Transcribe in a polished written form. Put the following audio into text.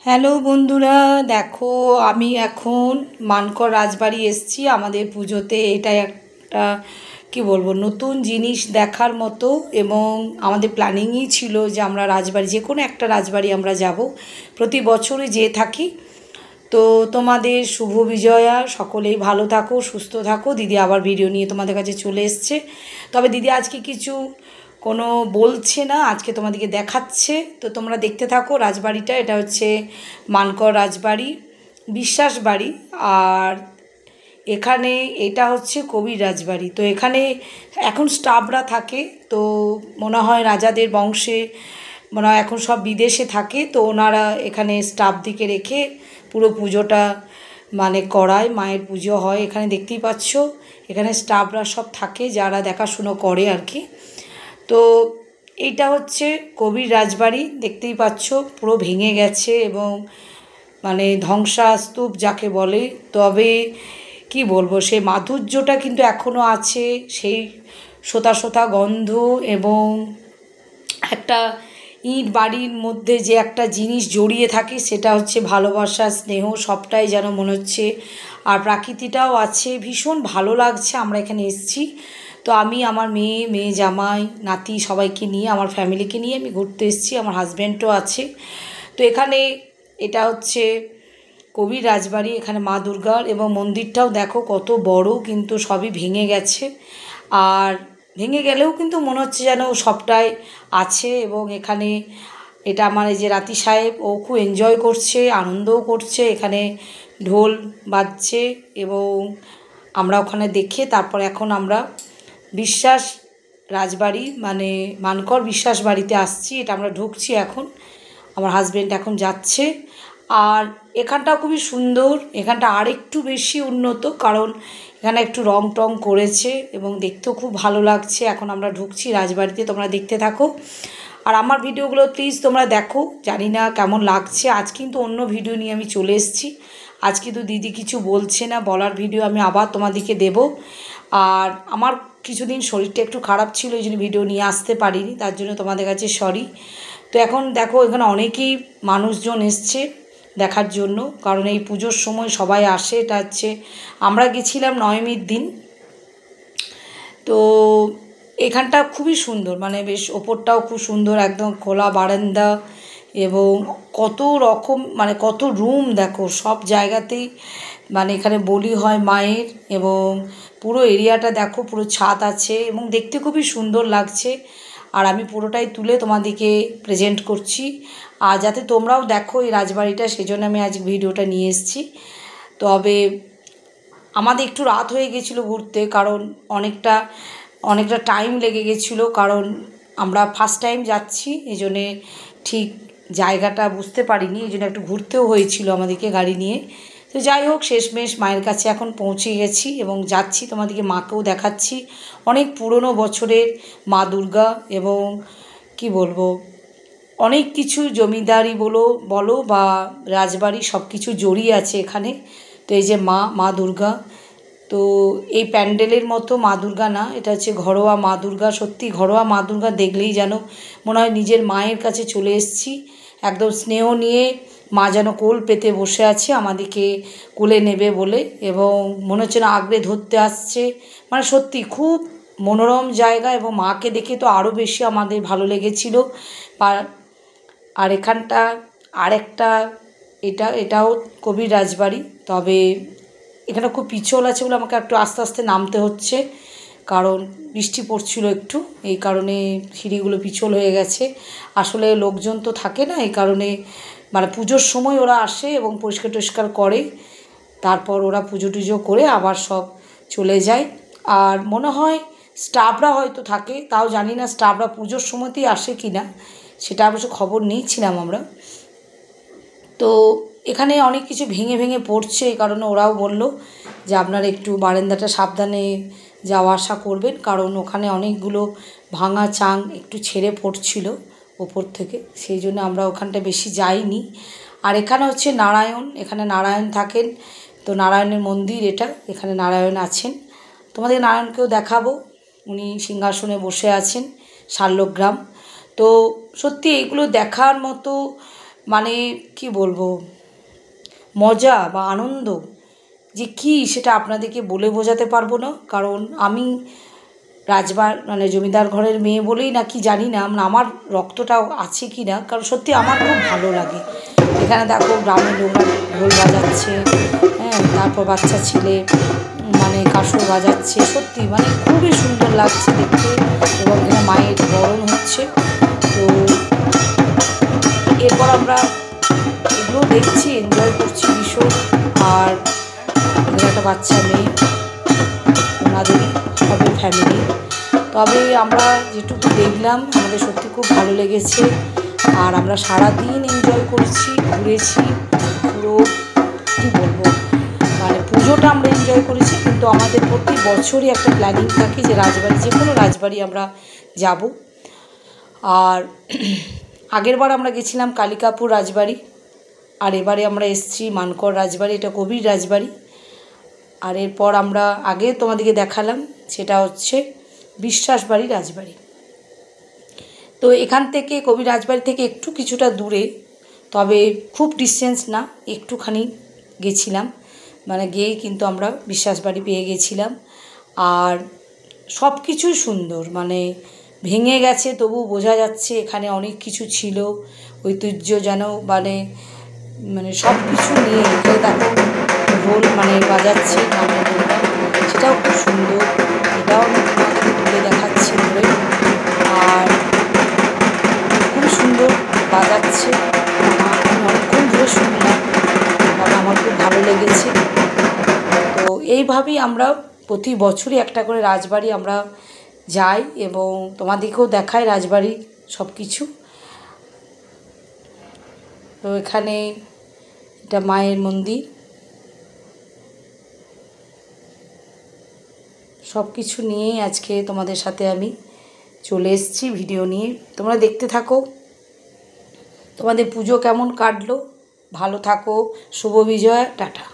Hello বন্ধুরা, দেখো আমি এখন মানকর রাজবাড়ি এসেছি আমাদের পুজোতে। এটা একটা কি বলবো, নতুন জিনিস দেখার মতো। এবং আমাদের প্ল্যানিংই ছিল যে আমরা রাজবাড়ি, যে কোনো একটা রাজবাড়ি আমরা যাব, প্রতি বছরই যেয়ে থাকি। তো তোমাদের শুভ বিজয়া, সকলেই ভালো থাকো, সুস্থ থাকো। দিদি আবার ভিডিও নিয়ে তোমাদের কাছে চলে এসছে। তবে দিদি আজকে কিছু কোনো বলছে না, আজকে তোমাদেরকে দেখাচ্ছে। তো তোমরা দেখতে থাকো রাজবাড়িটা। এটা হচ্ছে মানকর রাজবাড়ি, বিশ্বাস বাড়ি। আর এখানে এটা হচ্ছে কবির রাজবাড়ি। তো এখানে এখন স্টাফরা থাকে। তো মনে হয় রাজাদের বংশে মনে হয় এখন সব বিদেশে থাকে। তো ওনারা এখানে স্টাফ দিকে রেখে পুরো পুজোটা মানে করায়, মায়ের পুজো হয় এখানে। দেখতেই পাচ্ছ এখানে স্টাফরা সব থাকে যারা দেখাশুনো করে আর কি। তো এইটা হচ্ছে কবির রাজবাড়ি, দেখতেই পাচ্ছ পুরো ভেঙে গেছে এবং মানে ধ্বংসাস্তূপ যাকে বলে। তবে কি বলবো, সেই মাধুর্যটা কিন্তু এখনও আছে, সেই সোতা সোতা গন্ধ এবং একটা ইট বাড়ির মধ্যে যে একটা জিনিস জড়িয়ে থাকে সেটা হচ্ছে ভালোবাসা, স্নেহ, সবটাই যেন মনে হচ্ছে। আর প্রাকৃতিটাও আছে, ভীষণ ভালো লাগছে। আমরা এখানে এসেছি, তো আমি আমার মেয়ে জামাই নাতি সবাইকে নিয়ে, আমার ফ্যামিলিকে নিয়ে আমি ঘুরতে এসেছি। আমার হাজব্যান্ডও আছে। তো এখানে এটা হচ্ছে কবির রাজবাড়ি, এখানে মা দুর্গার। এবং মন্দিরটাও দেখো কত বড়, কিন্তু সবই ভেঙে গেছে। আর ভেঙে গেলেও কিন্তু মনে হচ্ছে যেন সবটাই আছে। এবং এখানে এটা আমার এই যে রাতি সাহেব, ও খুব এনজয় করছে, আনন্দও করছে। এখানে ঢোল বাজছে এবং আমরা ওখানে দেখে তারপর এখন আমরা বিশ্বাস রাজবাড়ি মানে মানকর বিশ্বাস বাড়িতে আসছি। এটা আমরা ঢুকছি এখন, আমার হাজব্যান্ড এখন যাচ্ছে। আর এখানটাও খুবই সুন্দর, এখানটা আর একটু বেশি উন্নত, কারণ এখানে একটু রং টং করেছে এবং দেখতেও খুব ভালো লাগছে। এখন আমরা ঢুকছি রাজবাড়িতে, তোমরা দেখতে থাকো। আর আমার ভিডিওগুলো প্লিজ তোমরা দেখো, জানি না কেমন লাগছে। আজ কিন্তু অন্য ভিডিও নিয়ে আমি চলে এসেছি। আজ কিন্তু দিদি কিছু বলছে না, বলার ভিডিও আমি আবার তোমাদেরকে দেব। আর আমার কিছুদিন শরীরটা একটু খারাপ ছিল, এই জন্য ভিডিও নিয়ে আসতে পারিনি, তার জন্য তোমাদের কাছে সরি। তো এখন দেখো এখানে অনেকেই মানুষজন এসছে দেখার জন্য, কারণ এই পুজোর সময় সবাই আসে। এটা হচ্ছে আমরা গেছিলাম নবমীর দিন। তো এখানটা খুবই সুন্দর, মানে বেশ ওপরটাও খুব সুন্দর, একদম খোলা বারান্দা এবং কত রকম মানে কত রুম দেখো সব জায়গাতেই। মানে এখানে বলি হয় মায়ের, এবং পুরো এরিয়াটা দেখো, পুরো ছাদ আছে এবং দেখতে খুবই সুন্দর লাগছে। আর আমি পুরোটাই তুলে তোমাদেরকে প্রেজেন্ট করছি, আর যাতে তোমরাও দেখো এই রাজবাড়িটা, সেই জন্য আমি আজ ভিডিওটা নিয়ে এসেছি। তবে আমাদের একটু রাত হয়ে গেছিলো ঘুরতে, কারণ অনেকটা অনেকটা টাইম লেগে গেছিলো, কারণ আমরা ফার্স্ট টাইম যাচ্ছি, এই জন্যে ঠিক জায়গাটা বুঝতে পারিনি, এই জন্য একটু ঘুরতেও হয়েছিল আমাদেরকে গাড়ি নিয়ে। তো যাই হোক, শেষমেশ মায়ের কাছে এখন পৌঁছে গেছি এবং যাচ্ছি, তোমাদেরকে মাকেও দেখাচ্ছি। অনেক পুরনো বছরের মা দুর্গা, এবং কি বলবো, অনেক কিছু জমিদারি বলো বা রাজবাড়ি সব কিছু জড়িয়ে আছে এখানে। তো এই যে মা দুর্গা, তো এই প্যান্ডেলের মতো মা দুর্গা না, এটা হচ্ছে ঘরোয়া মা দুর্গা। সত্যি ঘরোয়া মা দুর্গা দেখলেই যেন মনে হয় নিজের মায়ের কাছে চলে এসেছি। একদম স্নেহ নিয়ে মা যেন কোল পেতে বসে আছে আমাদেরকে কোলে নেবে বলে, এবং মনে হচ্ছে না আগলে ধরতে আসছে। মানে সত্যি খুব মনোরম জায়গা, এবং মাকে দেখে তো আরও বেশি আমাদের ভালো লেগেছিল। আর এখানটা আরেকটা, এটাও কবির রাজবাড়ি। তবে এখানে খুব পিছল আছে বলে আমাকে একটু আস্তে আস্তে নামতে হচ্ছে, কারণ বৃষ্টি পড়ছিল একটু, এই কারণে সিঁড়িগুলো পিছল হয়ে গেছে। আসলে লোকজন তো থাকে না, এই কারণে মানে পুজোর সময় ওরা আসে এবং পরিষ্কার টরিষ্কার করে, তারপর ওরা পুজো টুজো করে আবার সব চলে যায়। আর মনে হয় স্টাফরা হয়তো থাকে, তাও জানি না স্টাফরা পুজোর সময়তেই আসে কি না, সেটা অবশ্য খবর নিয়েছিলাম আমরা। তো এখানে অনেক কিছু ভেঙে ভেঙে পড়ছে, এই কারণে ওরাও বলল যে আপনারা একটু বারান্দাটা সাবধানে যাওয়া আসা করবেন, কারণ ওখানে অনেকগুলো ভাঙা চাং একটু ছেড়ে পড়ছিল ওপর থেকে, সেই জন্য আমরা ওখানটা বেশি যাইনি। আর এখানে হচ্ছে নারায়ণ, এখানে নারায়ণ থাকেন। তো নারায়ণের মন্দির এটা, এখানে নারায়ণ আছেন। তোমাদের নারায়ণকেও দেখাবো, উনি সিংহাসনে বসে আছেন, শাল্যগ্রাম। তো সত্যি এইগুলো দেখার মতো মানে কি বলবো, মজা বা আনন্দ যে কী সেটা আপনাদেরকে বলে বোঝাতে পারবো না। কারণ আমি মানে জমিদার ঘরের মেয়ে বলেই না কি জানি না, আমার রক্তটাও আছে কি না, কারণ সত্যি আমার খুব ভালো লাগে। এখানে দেখো গ্রামের লোকরা ঢোল বাজাচ্ছে, হ্যাঁ, তারপর বাচ্চা ছেলে মানে কাসর বাজাচ্ছে, সত্যি মানে খুবই সুন্দর লাগছে দেখতে। এবং এখানে মায়ের বরণ হচ্ছে। তো এরপর আমরা এগুলো দেখছি, এনজয় করছি ভীষণ। আর এখানে একটা বাচ্চা মেয়ে, ওনাদেরই হবে ফ্যামিলি। তবে আমরা যেটুকু দেখলাম আমাদের সত্যি খুব ভালো লেগেছে। আর আমরা সারাদিন এনজয় করেছি, ঘুরেছি পুরো, কী বলবো, মানে পুজোটা আমরা এনজয় করেছি। কিন্তু আমাদের প্রতি বছরই একটা প্ল্যানিং থাকে যে রাজবাড়ি, যে কোনো রাজবাড়ি আমরা যাব। আর আগেরবার আমরা গেছিলাম কালিকাপুর রাজবাড়ি, আর এবারে আমরা এসেছি মানকড় রাজবাড়ি, এটা কবির রাজবাড়ি। আর এরপর আমরা আগে তোমাদেরকে দেখালাম সেটা হচ্ছে বিশ্বাসবাড়ি রাজবাড়ি। তো এখান থেকে কবির রাজবাড়ি থেকে একটু কিছুটা দূরে, তবে খুব ডিস্টেন্স না, একটুখানি গেছিলাম, মানে গিয়েই কিন্তু আমরা বিশ্বাসবাড়ি পেয়ে গেছিলাম। আর সব কিছুই সুন্দর, মানে ভেঙে গেছে তবু বোঝা যাচ্ছে এখানে অনেক কিছু ছিল, ঐতিহ্য যেন, মানে মানে সব কিছু নিয়ে এখানে দেখো ঢোল মানে বাজাচ্ছে গ্রামের লোকরা, সেটাও খুব সুন্দর। এটাও আমি তোমাদেরকে তুলে দেখাচ্ছি ধরে। আর খুব সুন্দর বাজাচ্ছে, আমি অনেকক্ষণ ধরে শুনলাম, তবে আমার খুব ভালো লেগেছে। তো এইভাবেই আমরা প্রতি বছরই একটা করে রাজবাড়ি আমরা যাই এবং তোমাদেরকেও দেখাই রাজবাড়ি সব কিছু। তো এখানে এটা মায়ের মন্দির, সব কিছু নিয়েই আজকে তোমাদের সাথে আমি চলে এসেছি ভিডিও নিয়ে। তোমরা দেখতে থাকো তোমাদের পুজো কেমন কাটলো। ভালো থাকো, শুভ বিজয়, টাটা।